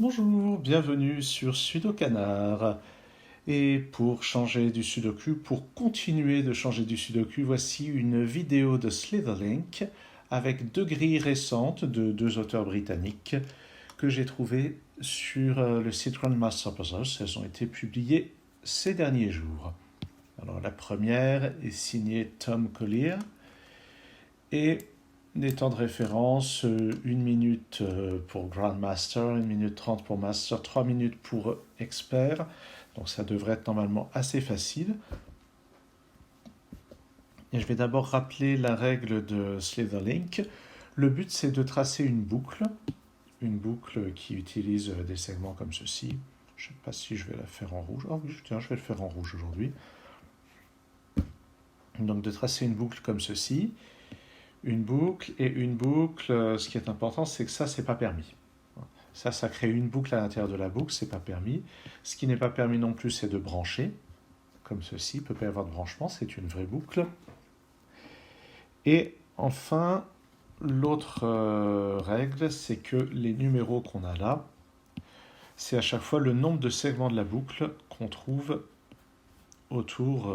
Bonjour, bienvenue sur Sudokanar. Et pour changer du Sudoku, pour continuer de changer du Sudoku, voici une vidéo de Slitherlink avec deux grilles récentes de deux auteurs britanniques que j'ai trouvées sur le site Grandmaster Puzzles. Elles ont été publiées ces derniers jours. Alors la première est signée Tom Collier et des temps de référence, 1 minute pour Grandmaster, 1 minute 30 pour Master, 3 minutes pour Expert. Donc ça devrait être normalement assez facile. Et je vais d'abord rappeler la règle de Slitherlink. Le but c'est de tracer une boucle qui utilise des segments comme ceci. Je ne sais pas si je vais la faire en rouge. Oh oui, tiens, je vais le faire en rouge aujourd'hui. Donc de tracer une boucle comme ceci. Une boucle, ce qui est important, c'est que ça, c'est pas permis. Ça crée une boucle à l'intérieur de la boucle, c'est pas permis. Ce qui n'est pas permis non plus, c'est de brancher, comme ceci. Il ne peut pas y avoir de branchement, c'est une vraie boucle. Et enfin, l'autre règle, c'est que les numéros qu'on a là, c'est à chaque fois le nombre de segments de la boucle qu'on trouve autour,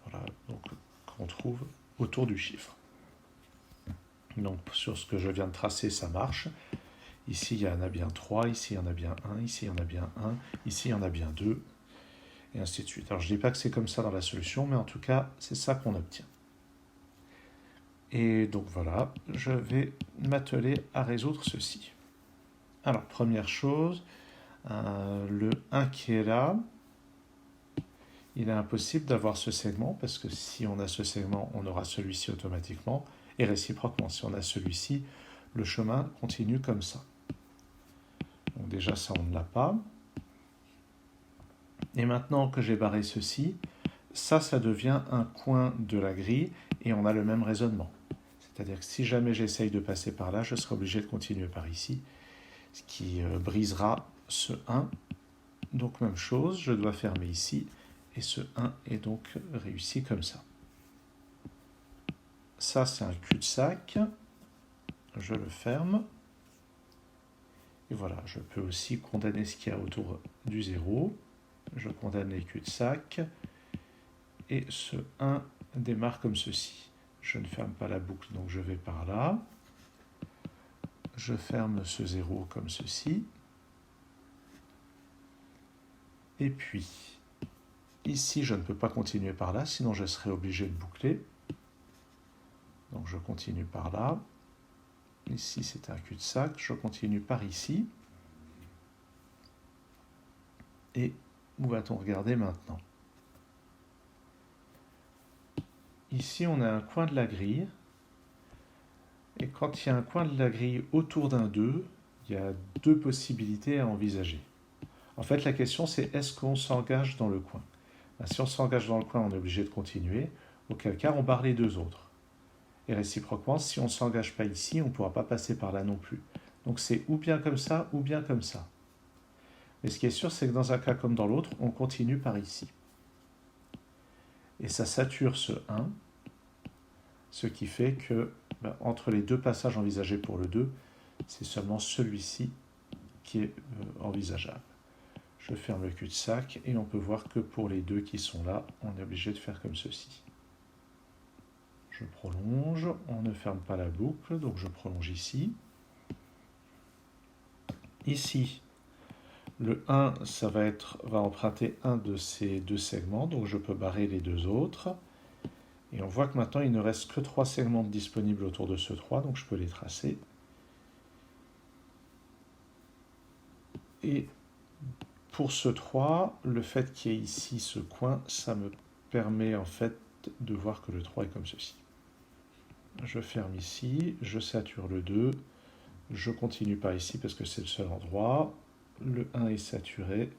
voilà, donc, qu'on trouve autour du chiffre. Donc sur ce que je viens de tracer, ça marche. Ici, il y en a bien 3, ici, il y en a bien 1, ici, il y en a bien 1, ici, il y en a bien 2, et ainsi de suite. Alors, je ne dis pas que c'est comme ça dans la solution, mais en tout cas, c'est ça qu'on obtient. Et donc voilà, je vais m'atteler à résoudre ceci. Alors, première chose, le 1 qui est là, il est impossible d'avoir ce segment, parce que si on a ce segment, on aura celui-ci automatiquement, et réciproquement, si on a celui-ci, le chemin continue comme ça. Donc déjà, ça, on ne l'a pas. Et maintenant que j'ai barré ceci, ça devient un coin de la grille, et on a le même raisonnement. C'est-à-dire que si jamais j'essaye de passer par là, je serai obligé de continuer par ici, ce qui brisera ce 1. Donc même chose, je dois fermer ici, et ce 1 est donc réussi comme ça. Ça, c'est un cul-de-sac. Je le ferme. Et voilà, je peux aussi condamner ce qu'il y a autour du 0. Je condamne les cul-de-sac. Et ce 1 démarre comme ceci. Je ne ferme pas la boucle, donc je vais par là. Je ferme ce 0 comme ceci. Et puis, ici, je ne peux pas continuer par là, sinon je serais obligé de boucler. Donc je continue par là. Ici, c'est un cul-de-sac. Je continue par ici. Et où va-t-on regarder maintenant? Ici, on a un coin de la grille. Et quand il y a un coin de la grille autour d'un 2, il y a deux possibilités à envisager. En fait, la question, c'est est-ce qu'on s'engage dans le coin? Si on s'engage dans le coin, on est obligé de continuer. Auquel cas, on barre les deux autres. Et réciproquement, si on ne s'engage pas ici, on ne pourra pas passer par là non plus. Donc c'est ou bien comme ça, ou bien comme ça. Mais ce qui est sûr, c'est que dans un cas comme dans l'autre, on continue par ici. Et ça sature ce 1, ce qui fait que entre les deux passages envisagés pour le 2, c'est seulement celui-ci qui est envisageable. Je ferme le cul-de-sac et on peut voir que pour les deux qui sont là, on est obligé de faire comme ceci. Je prolonge, on ne ferme pas la boucle, donc je prolonge ici. Ici, le 1, ça va emprunter un de ces deux segments, donc je peux barrer les deux autres. Et on voit que maintenant, il ne reste que 3 segments disponibles autour de ce 3, donc je peux les tracer. Et pour ce 3, le fait qu'il y ait ici ce coin, ça me permet en fait de voir que le 3 est comme ceci. Je ferme ici, je sature le 2, je continue par ici parce que c'est le seul endroit. Le 1 est saturé,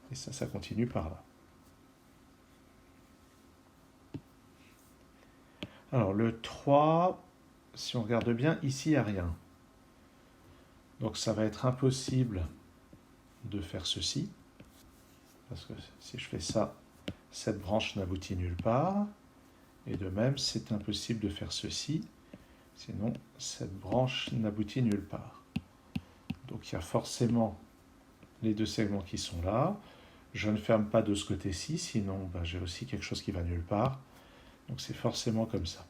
et ça continue par là. Alors le 3, si on regarde bien, ici il n'y a rien. Donc ça va être impossible de faire ceci, parce que si je fais ça, cette branche n'aboutit nulle part. Et de même, c'est impossible de faire ceci, sinon cette branche n'aboutit nulle part. Donc il y a forcément les deux segments qui sont là. Je ne ferme pas de ce côté-ci, sinon j'ai aussi quelque chose qui va nulle part. Donc c'est forcément comme ça.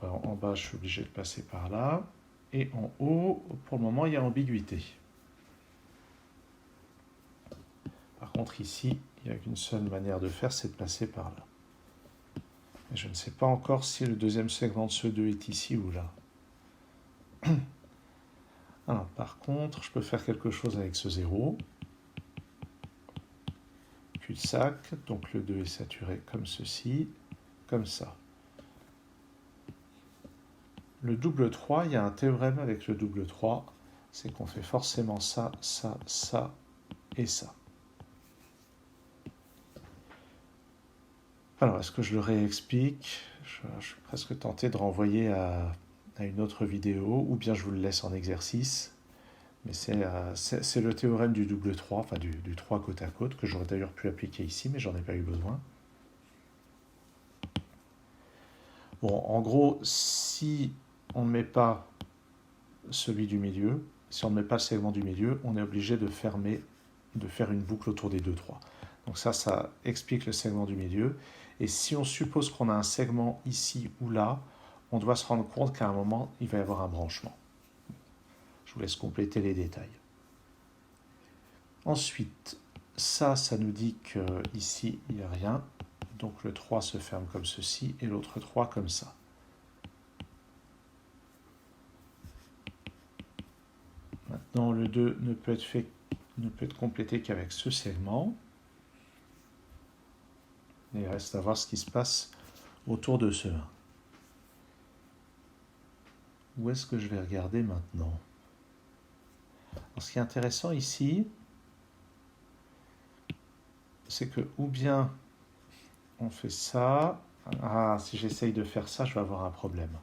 En bas, je suis obligé de passer par là. Et en haut, pour le moment, il y a ambiguïté. Par contre, ici, il n'y a qu'une seule manière de faire, c'est de passer par là. Et je ne sais pas encore si le deuxième segment de ce 2 est ici ou là. Alors, par contre, je peux faire quelque chose avec ce 0. Cul-de-sac, donc le 2 est saturé comme ceci, comme ça. Le double 3, il y a un théorème avec le double 3, c'est qu'on fait forcément ça, ça, ça et ça. Alors, est-ce que je le réexplique? Je suis presque tenté de renvoyer à une autre vidéo, ou bien je vous le laisse en exercice. Mais c'est le théorème du double 3, enfin du 3 côte à côte, que j'aurais d'ailleurs pu appliquer ici, mais j'en ai pas eu besoin. Bon, en gros, si on ne met pas celui du milieu, si on ne met pas le segment du milieu, on est obligé de faire une boucle autour des 2, 3. Donc ça explique le segment du milieu. Et si on suppose qu'on a un segment ici ou là, on doit se rendre compte qu'à un moment, il va y avoir un branchement. Je vous laisse compléter les détails. Ensuite, ça nous dit qu'ici, il n'y a rien. Donc le 3 se ferme comme ceci et l'autre 3 comme ça. Maintenant, le 2 ne peut être complété qu'avec ce segment. Et il reste à voir ce qui se passe autour de ce 1. Où est-ce que je vais regarder maintenant? Alors, ce qui est intéressant ici, c'est que ou bien on fait ça. Ah, si j'essaye de faire ça, je vais avoir un problème.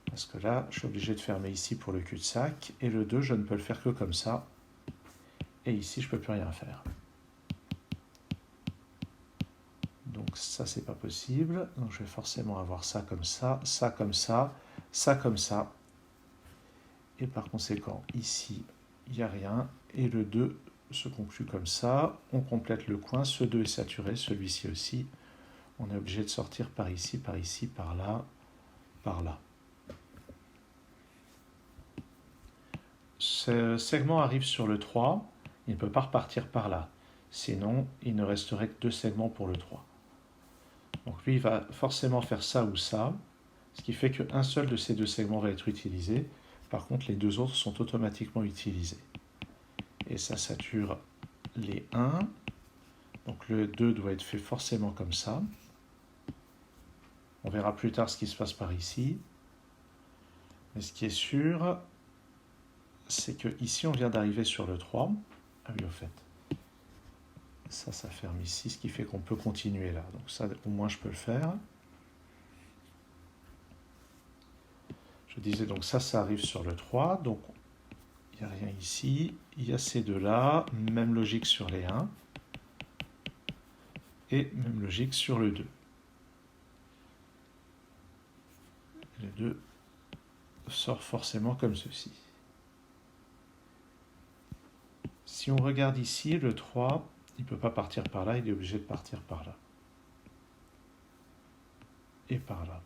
Parce que là, je suis obligé de fermer ici pour le cul-de-sac. Et le 2, je ne peux le faire que comme ça. Et ici, je ne peux plus rien faire. Donc ça, c'est pas possible. Donc je vais forcément avoir ça comme ça, ça comme ça, ça comme ça. Et par conséquent, ici, il n'y a rien. Et le 2 se conclut comme ça. On complète le coin. Ce 2 est saturé, celui-ci aussi. On est obligé de sortir par ici, par là, par là. Ce segment arrive sur le 3. Il ne peut pas repartir par là. Sinon, il ne resterait que 2 segments pour le 3. Donc lui, il va forcément faire ça ou ça, ce qui fait qu'un seul de ces 2 segments va être utilisé. Par contre, les 2 autres sont automatiquement utilisés. Et ça sature les 1. Donc le 2 doit être fait forcément comme ça. On verra plus tard ce qui se passe par ici. Mais ce qui est sûr, c'est que ici on vient d'arriver sur le 3. Ah oui, au fait. Ça ferme ici, ce qui fait qu'on peut continuer là. Donc ça, au moins, je peux le faire. Je disais donc ça arrive sur le 3. Donc il n'y a rien ici. Il y a ces deux-là. Même logique sur les 1. Et même logique sur le 2. Le 2 sort forcément comme ceci. Si on regarde ici, le 3, il ne peut pas partir par là, il est obligé de partir par là. Et par là.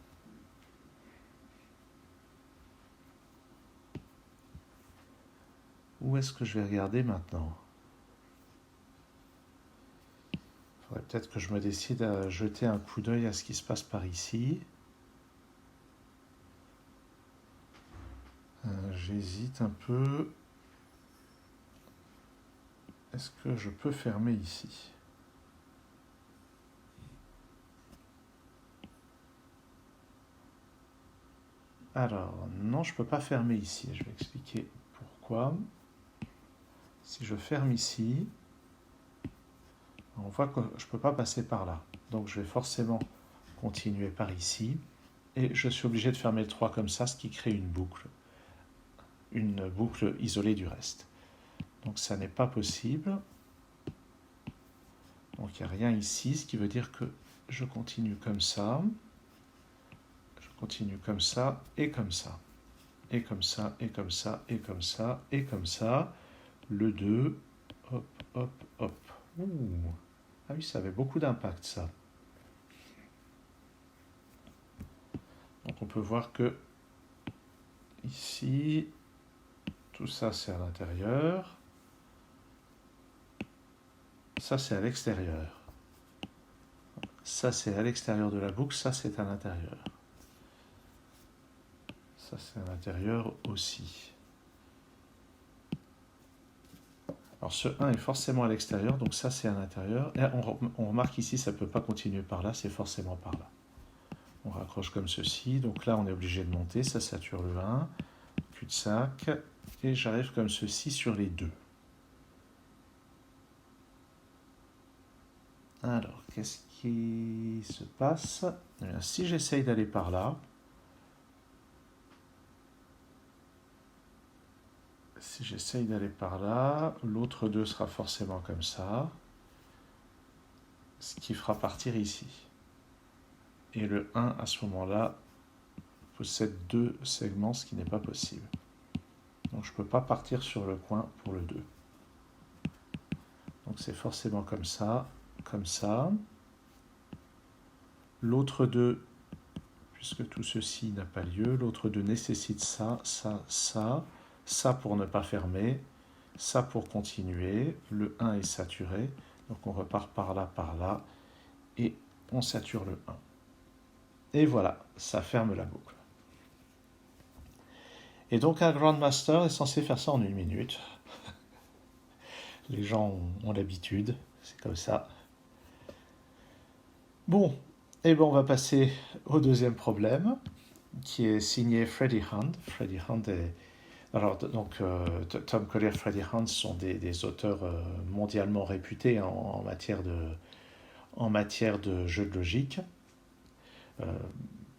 Où est-ce que je vais regarder maintenant? Il faudrait peut-être que je me décide à jeter un coup d'œil à ce qui se passe par ici. J'hésite un peu. Est-ce que je peux fermer ici? Alors, non, je ne peux pas fermer ici. Je vais expliquer pourquoi. Si je ferme ici, on voit que je ne peux pas passer par là. Donc je vais forcément continuer par ici. Et je suis obligé de fermer le 3 comme ça, ce qui crée une boucle isolée du reste. Donc ça n'est pas possible. Donc il n'y a rien ici, ce qui veut dire que je continue comme ça. continue comme ça, et comme ça. Et comme ça, et comme ça, et comme ça, et comme ça. Le 2, hop, hop, hop. Ouh. Ah oui, ça avait beaucoup d'impact, ça. Donc on peut voir que ici, tout ça c'est à l'intérieur. Ça c'est à l'extérieur. Ça c'est à l'extérieur de la boucle, ça c'est à l'intérieur. Ça c'est à l'intérieur aussi. Alors ce 1 est forcément à l'extérieur, donc ça c'est à l'intérieur. Et on remarque ici, ça ne peut pas continuer par là, c'est forcément par là. On raccroche comme ceci, donc là on est obligé de monter, ça sature le 1, cul-de-sac, et j'arrive comme ceci sur les 2. Alors, qu'est-ce qui se passe? Eh bien, si j'essaye d'aller par là, l'autre 2 sera forcément comme ça, ce qui fera partir ici. Et le 1, à ce moment-là, possède 2 segments, ce qui n'est pas possible. Donc je ne peux pas partir sur le coin pour le 2. Donc c'est forcément comme ça, comme ça. L'autre 2, puisque tout ceci n'a pas lieu, l'autre 2 nécessite ça, ça, ça, ça pour ne pas fermer, ça pour continuer. Le 1 est saturé, donc on repart par là, et on sature le 1. Et voilà, ça ferme la boucle. Et donc un Grandmaster est censé faire ça en 1 minute. Les gens ont l'habitude, c'est comme ça. Bon, et bien on va passer au deuxième problème, qui est signé Freddie Hunt. Freddie Hunt est... Alors, donc, Tom Collier et Freddie Hunt sont des auteurs mondialement réputés en matière de jeux de logique.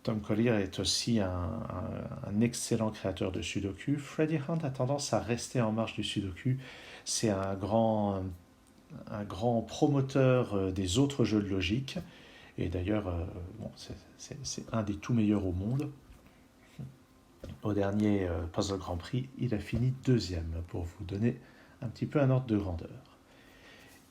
Tom Collier est aussi un excellent créateur de Sudoku. Freddie Hunt a tendance à rester en marge du Sudoku. C'est un grand promoteur des autres jeux de logique. Et d'ailleurs, bon, c'est un des tout meilleurs au monde. Au dernier Puzzle Grand Prix, il a fini 2e, pour vous donner un petit peu un ordre de grandeur.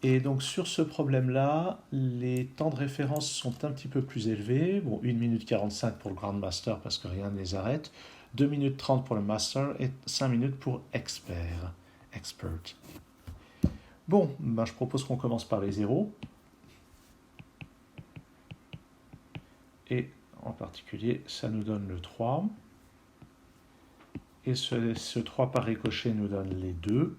Et donc sur ce problème-là, les temps de référence sont un petit peu plus élevés. Bon, 1 minute 45 pour le Grandmaster parce que rien ne les arrête. 2 minutes 30 pour le Master et 5 minutes pour Expert. Bon, ben je propose qu'on commence par les zéros. Et en particulier, ça nous donne le 3. Et ce 3 par ricochet nous donne les 2.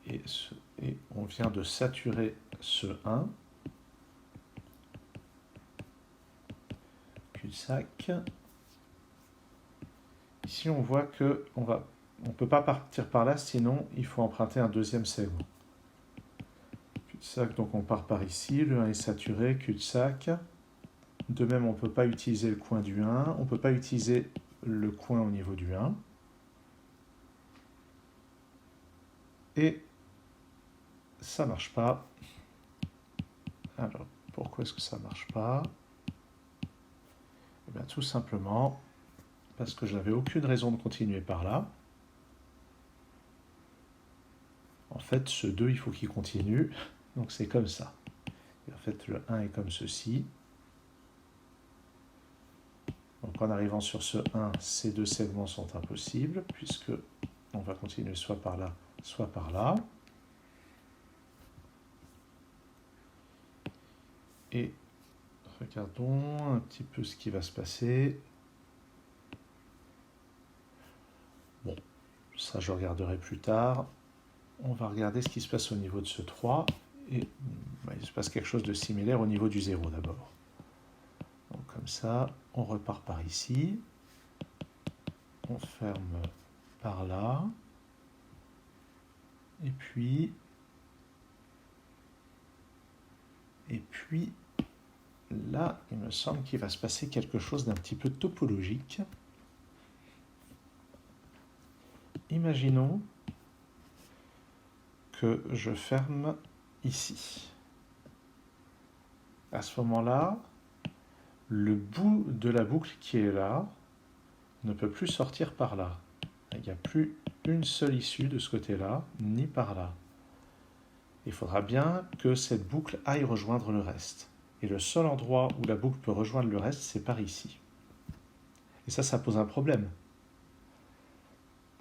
Et on vient de saturer ce 1. Cul-de-sac. Ici, on voit que on ne peut pas partir par là, sinon il faut emprunter un deuxième segment. Cul-de-sac, donc on part par ici. Le 1 est saturé, cul-de-sac. De même, on ne peut pas utiliser le coin du 1. On ne peut pas utiliser le coin au niveau du 1. Et ça ne marche pas. Alors, pourquoi est-ce que ça ne marche pas? Eh bien, tout simplement parce que je n'avais aucune raison de continuer par là. En fait, ce 2, il faut qu'il continue. Donc, c'est comme ça. Et en fait, le 1 est comme ceci. Donc, en arrivant sur ce 1, ces deux segments sont impossibles, puisque on va continuer soit par là, soit par là. Et regardons un petit peu ce qui va se passer. Bon, ça je regarderai plus tard. On va regarder ce qui se passe au niveau de ce 3. Et il se passe quelque chose de similaire au niveau du 0 d'abord. Donc comme ça, on repart par ici. On ferme par là. Et puis là, il me semble qu'il va se passer quelque chose d'un petit peu topologique. Imaginons que je ferme ici. À ce moment-là, le bout de la boucle qui est là ne peut plus sortir par là. Il n'y a plus une seule issue de ce côté-là, ni par là. Il faudra bien que cette boucle aille rejoindre le reste. Et le seul endroit où la boucle peut rejoindre le reste, c'est par ici. Et ça pose un problème.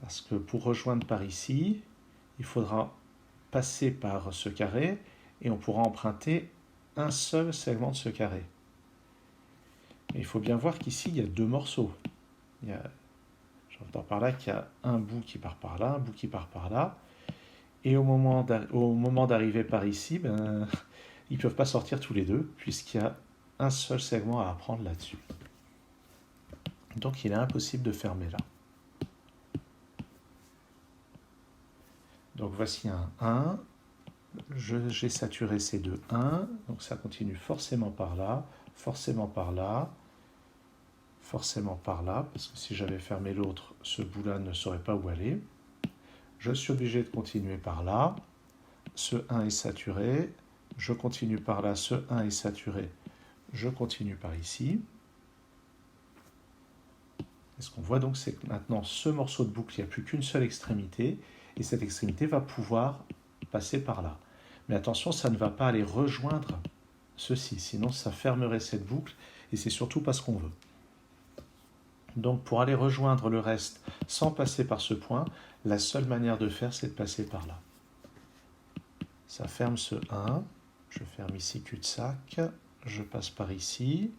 Parce que pour rejoindre par ici, il faudra passer par ce carré et on pourra emprunter un seul segment de ce carré. Et il faut bien voir qu'ici, il y a deux morceaux. J'entends par là qu'il y a un bout qui part par là, un bout qui part par là. Et au moment d'arriver par ici, ils ne peuvent pas sortir tous les deux, puisqu'il y a un seul segment à apprendre là-dessus. Donc il est impossible de fermer là. Donc voici un 1. J'ai saturé ces deux 1. Donc ça continue forcément par là, forcément par là, forcément par là, parce que si j'avais fermé l'autre, ce bout-là ne saurait pas où aller. Je suis obligé de continuer par là. Ce 1 est saturé. Je continue par là. Ce 1 est saturé. Je continue par ici. Et ce qu'on voit donc, c'est que maintenant, ce morceau de boucle, il n'y a plus qu'une seule extrémité. Et cette extrémité va pouvoir passer par là. Mais attention, ça ne va pas aller rejoindre ceci. Sinon, ça fermerait cette boucle. Et c'est surtout pas ce qu'on veut. Donc, pour aller rejoindre le reste sans passer par ce point, la seule manière de faire, c'est de passer par là. Ça ferme ce 1. Je ferme ici cul-de-sac. Je passe par ici.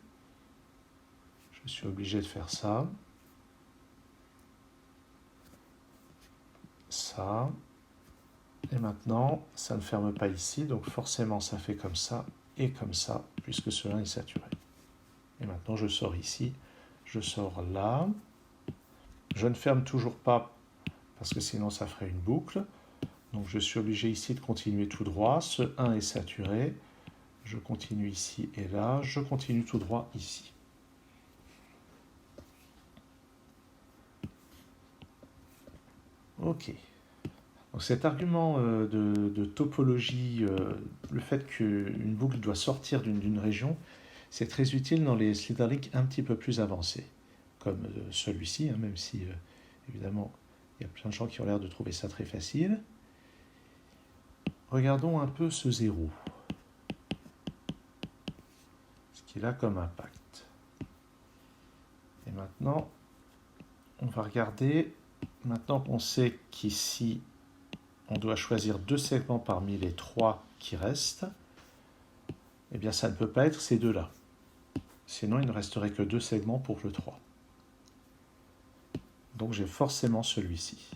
Je suis obligé de faire ça. Ça. Et maintenant, ça ne ferme pas ici. Donc forcément, ça fait comme ça et comme ça, puisque ce 1 est saturé. Et maintenant, je sors ici. Je sors là. Je ne ferme toujours pas, parce que sinon, ça ferait une boucle. Donc je suis obligé ici de continuer tout droit. Ce 1 est saturé. Je continue ici et là. Je continue tout droit ici. Ok. Donc cet argument de topologie, le fait qu'une boucle doit sortir d'une région, c'est très utile dans les Sliderlinks un petit peu plus avancés, comme celui-ci, même si évidemment il y a plein de gens qui ont l'air de trouver ça très facile. Regardons un peu ce 0. Ce qu'il a comme impact. Et maintenant, on va regarder, maintenant qu'on sait qu'ici, on doit choisir deux segments parmi les trois qui restent, eh bien ça ne peut pas être ces deux-là. Sinon, il ne resterait que deux segments pour le 3. Donc j'ai forcément celui-ci.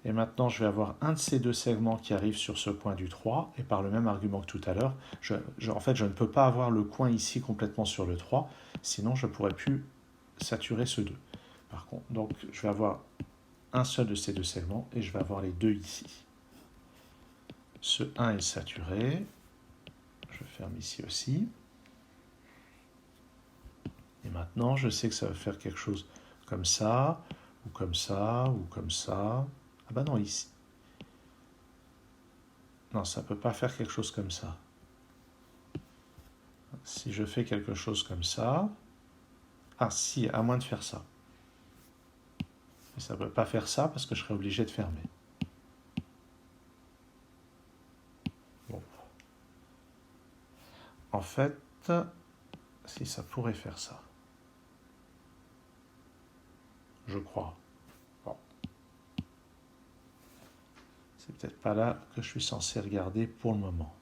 Et maintenant, je vais avoir un de ces deux segments qui arrive sur ce point du 3, et par le même argument que tout à l'heure, en fait, je ne peux pas avoir le coin ici complètement sur le 3, sinon je ne pourrais plus saturer ce 2. Par contre, donc je vais avoir un seul de ces deux segments, et je vais avoir les deux ici. Ce 1 est saturé. Je ferme ici aussi. Et maintenant, je sais que ça va faire quelque chose comme ça, ou comme ça, ou comme ça. Ah bah non, ici. Non, ça ne peut pas faire quelque chose comme ça. Si je fais quelque chose comme ça... Ah si, à moins de faire ça. Mais ça ne peut pas faire ça parce que je serais obligé de fermer. Bon. En fait, si ça pourrait faire ça. Je crois. Bon. C'est peut-être pas là que je suis censé regarder pour le moment.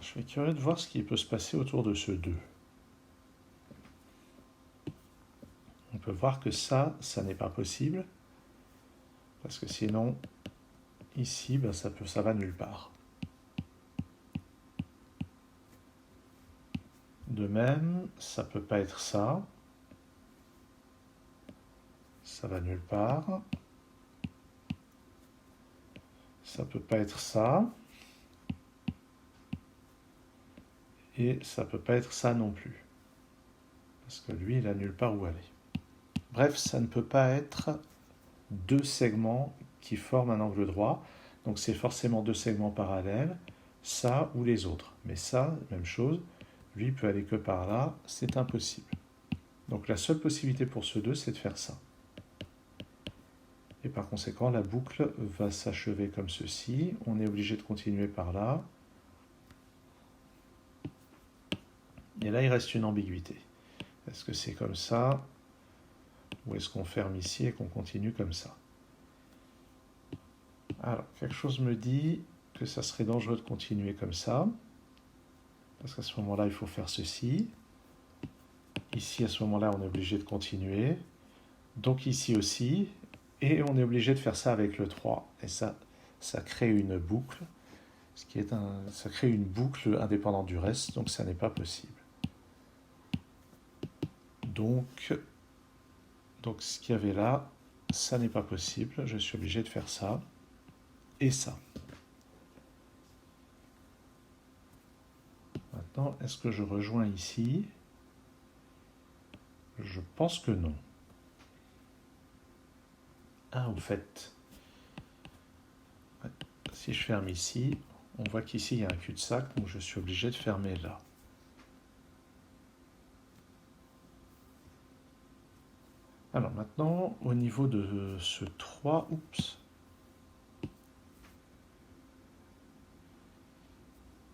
Je suis curieux de voir ce qui peut se passer autour de ce 2. On peut voir que ça n'est pas possible. Parce que sinon, ici, ça va nulle part. De même, ça ne peut pas être ça. Ça va nulle part. Ça ne peut pas être ça. Et ça ne peut pas être ça non plus. Parce que lui, il n'a nulle part où aller. Bref, ça ne peut pas être deux segments qui forment un angle droit. Donc c'est forcément deux segments parallèles, ça ou les autres. Mais ça, même chose, lui peut aller que par là, c'est impossible. Donc la seule possibilité pour ceux deux, c'est de faire ça. Et par conséquent, la boucle va s'achever comme ceci. On est obligé de continuer par là. Et là, il reste une ambiguïté. Est-ce que c'est comme ça? Ou est-ce qu'on ferme ici et qu'on continue comme ça? Alors, quelque chose me dit que ça serait dangereux de continuer comme ça. Parce qu'à ce moment-là, il faut faire ceci. Ici, à ce moment-là, on est obligé de continuer. Donc ici aussi. Et on est obligé de faire ça avec le 3. Et ça crée une boucle. Ça crée une boucle indépendante du reste. Donc ça n'est pas possible. Donc ce qu'il y avait là, ça n'est pas possible. Je suis obligé de faire ça et ça. Maintenant, est-ce que je rejoins ici? Je pense que non. Ah, au fait, si je ferme ici, on voit qu'ici il y a un cul-de-sac, donc je suis obligé de fermer là. Alors maintenant, au niveau de ce 3, au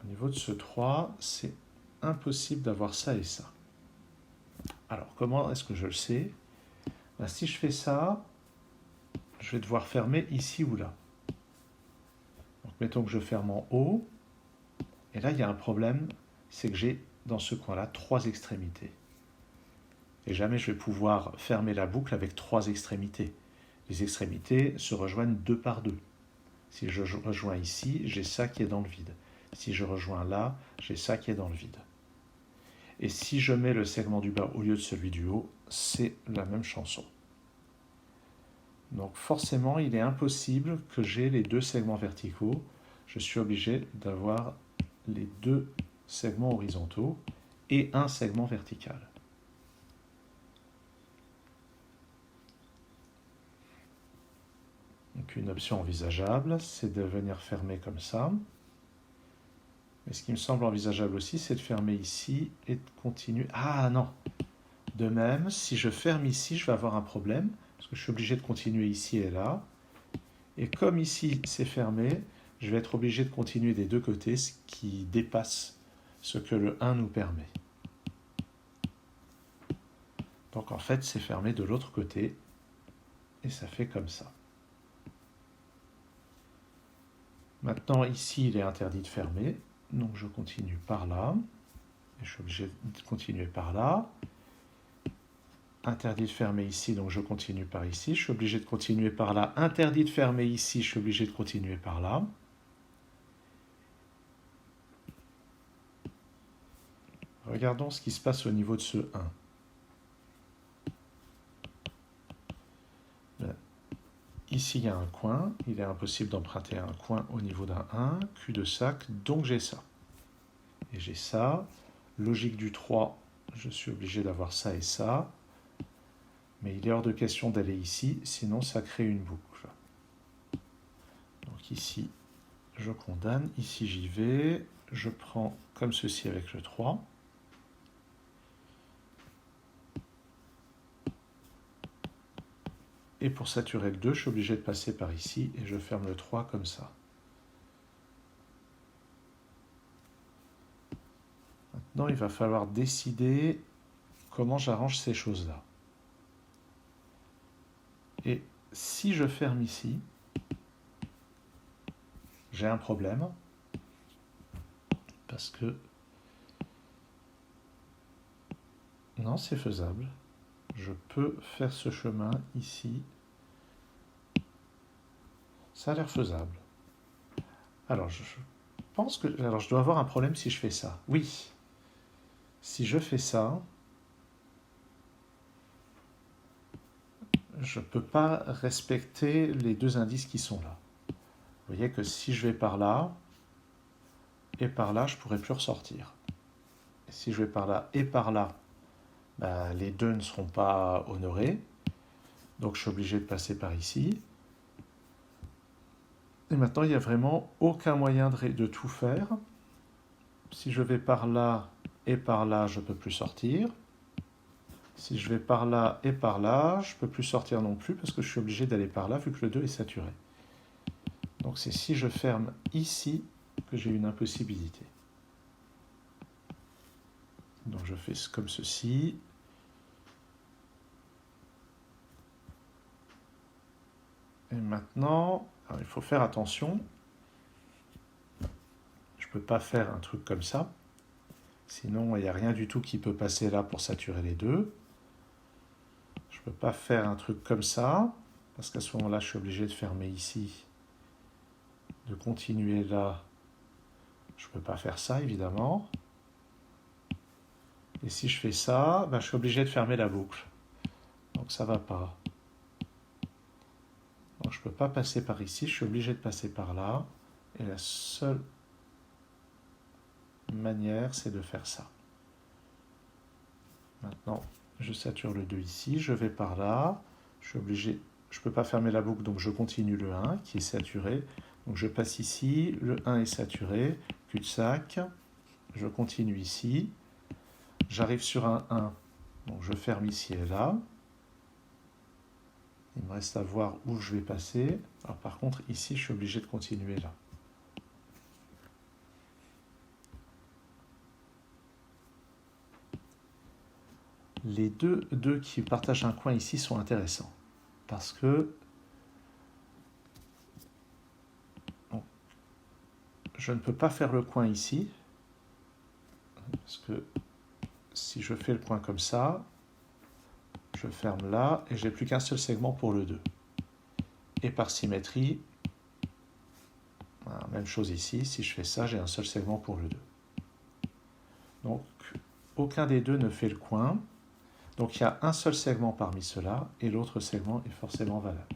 niveau de ce 3, c'est impossible d'avoir ça et ça. Alors, comment est-ce que je le sais? Ben, si je fais ça, je vais devoir fermer ici ou là. Donc, mettons que je ferme en haut. Et là, il y a un problème, c'est que j'ai dans ce coin-là 3 extrémités. Et jamais je vais pouvoir fermer la boucle avec 3 extrémités. Les extrémités se rejoignent 2 par 2. Si je rejoins ici, j'ai ça qui est dans le vide. Si je rejoins là, j'ai ça qui est dans le vide. Et si je mets le segment du bas au lieu de celui du haut, c'est la même chanson. Donc forcément, il est impossible que j'ai les 2 segments verticaux. Je suis obligé d'avoir les 2 segments horizontaux et un segment vertical. Donc une option envisageable, c'est de venir fermer comme ça. Mais ce qui me semble envisageable aussi, c'est de fermer ici et de continuer. Ah non! De même, si je ferme ici, je vais avoir un problème, parce que je suis obligé de continuer ici et là. Et comme ici, c'est fermé, je vais être obligé de continuer des deux côtés, ce qui dépasse ce que le 1 nous permet. Donc en fait, c'est fermé de l'autre côté, et ça fait comme ça. Maintenant, ici, il est interdit de fermer, donc je continue par là, et je suis obligé de continuer par là. Interdit de fermer ici, donc je continue par ici. Je suis obligé de continuer par là. Interdit de fermer ici, je suis obligé de continuer par là. Regardons ce qui se passe au niveau de ce 1. Ici, il y a un coin. Il est impossible d'emprunter un coin au niveau d'un 1. Cul-de-sac, donc j'ai ça. Et j'ai ça. Logique du 3, je suis obligé d'avoir ça et ça. Mais il est hors de question d'aller ici, sinon ça crée une boucle. Donc ici, je condamne. Ici, j'y vais. Je prends comme ceci avec le 3. Et pour saturer le 2, je suis obligé de passer par ici et je ferme le 3 comme ça. Maintenant, il va falloir décider comment j'arrange ces choses-là. Et si je ferme ici, j'ai un problème parce que non, c'est faisable. Je peux faire ce chemin ici. Ça a l'air faisable. Alors, je pense que... Alors, je dois avoir un problème si je fais ça. Oui. Si je fais ça, je ne peux pas respecter les 2 indices qui sont là. Vous voyez que si je vais par là et par là, je ne pourrai plus ressortir. Et si je vais par là et par là, ben, les 2 ne seront pas honorés. Donc je suis obligé de passer par ici. Et maintenant, il n'y a vraiment aucun moyen de tout faire. Si je vais par là et par là, je ne peux plus sortir. Si je vais par là et par là, je ne peux plus sortir non plus parce que je suis obligé d'aller par là vu que le 2 est saturé. Donc c'est si je ferme ici que j'ai une impossibilité. Donc je fais comme ceci. Et maintenant, alors il faut faire attention. Je ne peux pas faire un truc comme ça. Sinon, il n'y a rien du tout qui peut passer là pour saturer les deux. Je ne peux pas faire un truc comme ça, parce qu'à ce moment-là, je suis obligé de fermer ici, de continuer là. Je ne peux pas faire ça, évidemment. Et si je fais ça, ben, je suis obligé de fermer la boucle. Donc ça ne va pas. Donc je ne peux pas passer par ici, je suis obligé de passer par là. Et la seule manière, c'est de faire ça. Maintenant, je sature le 2 ici, je vais par là. Je suis obligé, je ne peux pas fermer la boucle, donc je continue le 1 qui est saturé. Donc je passe ici, le 1 est saturé, cul-de-sac. Je continue ici. J'arrive sur un 1, donc je ferme ici et là. Il me reste à voir où je vais passer. Alors par contre, ici, je suis obligé de continuer là. Les deux qui partagent un coin ici sont intéressants. Parce que bon, je ne peux pas faire le coin ici. Parce que si je fais le coin comme ça, je ferme là et j'ai plus qu'un seul segment pour le 2. Et par symétrie, voilà, même chose ici, si je fais ça, j'ai un seul segment pour le 2. Donc, aucun des deux ne fait le coin. Donc, il y a un seul segment parmi ceux-là et l'autre segment est forcément valable.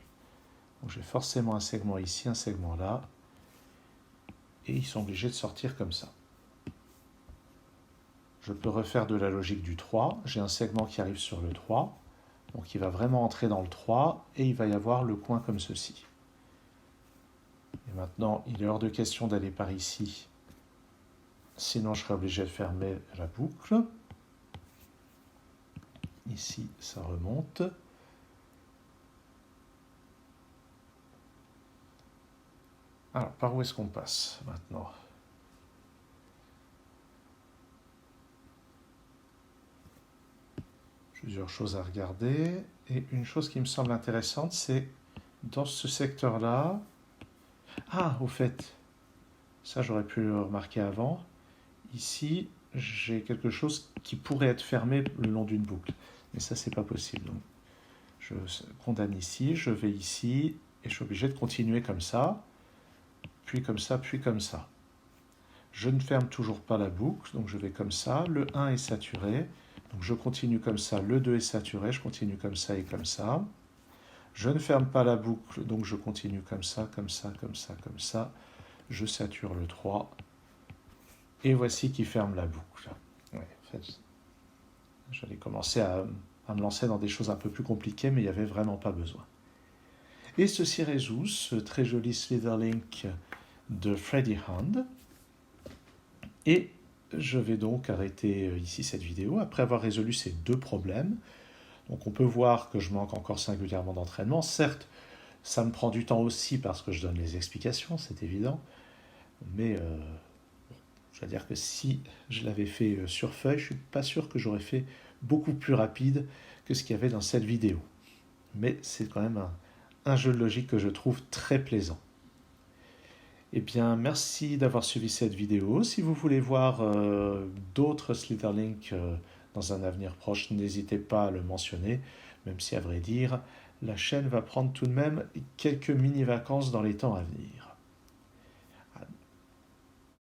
Donc, j'ai forcément un segment ici, un segment là. Et ils sont obligés de sortir comme ça. Je peux refaire de la logique du 3. J'ai un segment qui arrive sur le 3. Donc il va vraiment entrer dans le 3 et il va y avoir le coin comme ceci. Et maintenant, il est hors de question d'aller par ici. Sinon, je serai obligé de fermer la boucle. Ici, ça remonte. Alors, par où est-ce qu'on passe maintenant ? Plusieurs choses à regarder. Et une chose qui me semble intéressante, c'est dans ce secteur-là... Ah, au fait, ça j'aurais pu le remarquer avant. Ici, j'ai quelque chose qui pourrait être fermé le long d'une boucle. Mais ça, c'est pas possible. Donc, je condamne ici, je vais ici, et je suis obligé de continuer comme ça, puis comme ça, puis comme ça. Je ne ferme toujours pas la boucle, donc je vais comme ça. Le 1 est saturé, donc je continue comme ça. Le 2 est saturé, je continue comme ça et comme ça. Je ne ferme pas la boucle, donc je continue comme ça, comme ça, comme ça, comme ça. Je sature le 3. Et voici qui ferme la boucle. Ouais, en fait, j'allais commencer à me lancer dans des choses un peu plus compliquées, mais il n'y avait vraiment pas besoin. Et ceci résout ce très joli Slitherlink de Freddie Hand. Et je vais donc arrêter ici cette vidéo après avoir résolu ces deux problèmes. Donc on peut voir que je manque encore singulièrement d'entraînement. Certes, ça me prend du temps aussi parce que je donne les explications, c'est évident. Mais je veux dire que si je l'avais fait sur feuille, je ne suis pas sûr que j'aurais fait beaucoup plus rapide que ce qu'il y avait dans cette vidéo. Mais c'est quand même un jeu de logique que je trouve très plaisant. Eh bien, merci d'avoir suivi cette vidéo. Si vous voulez voir d'autres Slitherlink dans un avenir proche, n'hésitez pas à le mentionner, même si à vrai dire, la chaîne va prendre tout de même quelques mini-vacances dans les temps à venir.